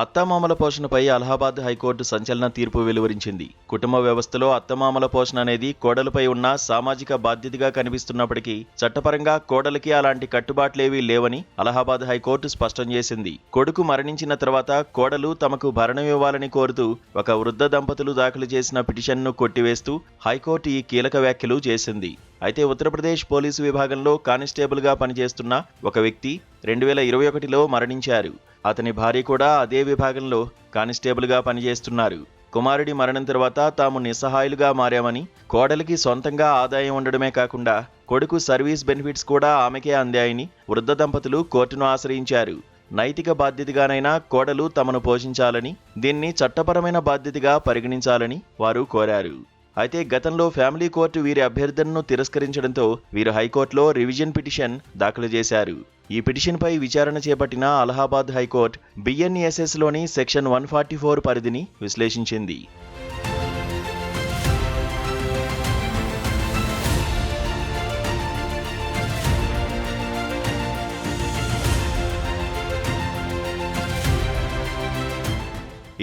అత్తామామల పోషణపై అలహాబాద్ హైకోర్టు సంచలన తీర్పు వెలువరించింది. కుటుంబ వ్యవస్థలో అత్తమామల పోషణ అనేది కోడలపై ఉన్న సామాజిక బాధ్యతగా కనిపిస్తున్నప్పటికీ చట్టపరంగా కోడలికి అలాంటి కట్టుబాట్లేవీ లేవని అలహాబాద్ హైకోర్టు స్పష్టం చేసింది. కొడుకు మరణించిన తర్వాత కోడలు తమకు భరణం ఇవ్వాలని కోరుతూ ఒక వృద్ధ దంపతులు దాఖలు చేసిన పిటిషన్ను కొట్టివేస్తూ హైకోర్టు ఈ కీలక వ్యాఖ్యలు చేసింది. అయితే ఉత్తరప్రదేశ్ పోలీసు విభాగంలో కానిస్టేబుల్గా పనిచేస్తున్న ఒక వ్యక్తి 2021లో మరణించారు. అతని భార్య కూడా అదే విభాగంలో కానిస్టేబుల్గా పనిచేస్తున్నారు. కుమారుడి మరణం తర్వాత తాము నిస్సహాయులుగా మారామని, కోడలికి సొంతంగా ఆదాయం ఉండడమే కాకుండా కొడుకు సర్వీస్ బెనిఫిట్స్ కూడా ఆమెకే అందాయని వృద్ధ దంపతులు కోర్టును ఆశ్రయించారు. నైతిక బాధ్యతగానైనా కోడలు తమను పోషించాలని, దీన్ని చట్టపరమైన బాధ్యతగా పరిగణించాలని వారు కోరారు. అయితే గతంలో ఫ్యామిలీ కోర్టు వీరి అభ్యర్థనను తిరస్కరించడంతో వీరు హైకోర్టులో రివిజన్ పిటిషన్ దాఖలు చేశారు. ఈ పిటిషన్పై విచారణ చేపట్టిన అలహాబాద్ హైకోర్టు బిఎన్ఎస్ఎస్లోని సెక్షన్ 144 పరిధిని విశ్లేషించింది.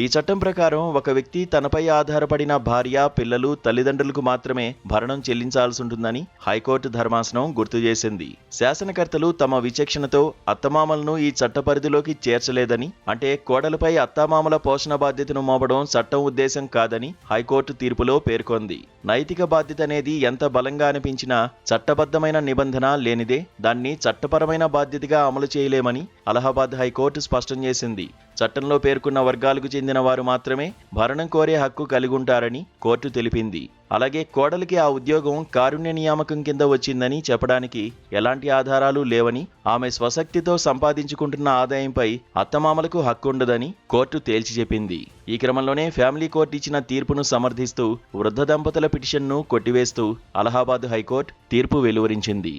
ఈ చట్టం ప్రకారం ఒక వ్యక్తి తనపై ఆధారపడిన భార్య, పిల్లలు, తల్లిదండ్రులకు మాత్రమే భరణం చెల్లించాల్సి ఉంటుందని హైకోర్టు ధర్మాసనం గుర్తు చేసింది. శాసనకర్తలు తమ విచక్షణతో అత్తమామలను ఈ చట్ట పరిధిలోకి చేర్చలేదని, అంటే కోడలపై అత్తామామల పోషణ బాధ్యతను మోపడం చట్టం ఉద్దేశం కాదని హైకోర్టు తీర్పులో పేర్కొంది. నైతిక బాధ్యత అనేది ఎంత బలంగా అనిపించినా చట్టబద్ధమైన నిబంధన లేనిదే దాన్ని చట్టపరమైన బాధ్యతగా అమలు చేయలేమని అలహాబాద్ హైకోర్టు స్పష్టం చేసింది. చట్టంలో పేర్కొన్న వర్గాలకు చెందిన వారు మాత్రమే భరణం కోరే హక్కు కలిగి ఉంటారని కోర్టు తెలిపింది. అలాగే కోడలికి ఆ ఉద్యోగం కారుణ్య నియామకం కింద వచ్చిందని చెప్పడానికి ఎలాంటి ఆధారాలు లేవని, ఆమె స్వశక్తితో సంపాదించుకుంటున్న ఆదాయంపై అత్తమామలకు హక్కు ఉండదని కోర్టు తేల్చి చెప్పింది. ఈ క్రమంలోనే ఫ్యామిలీ కోర్టు ఇచ్చిన తీర్పును సమర్థిస్తూ వృద్ధ దంపతుల పిటిషన్ను కొట్టివేస్తూ అలహాబాద్ హైకోర్టు తీర్పు వెలువరించింది.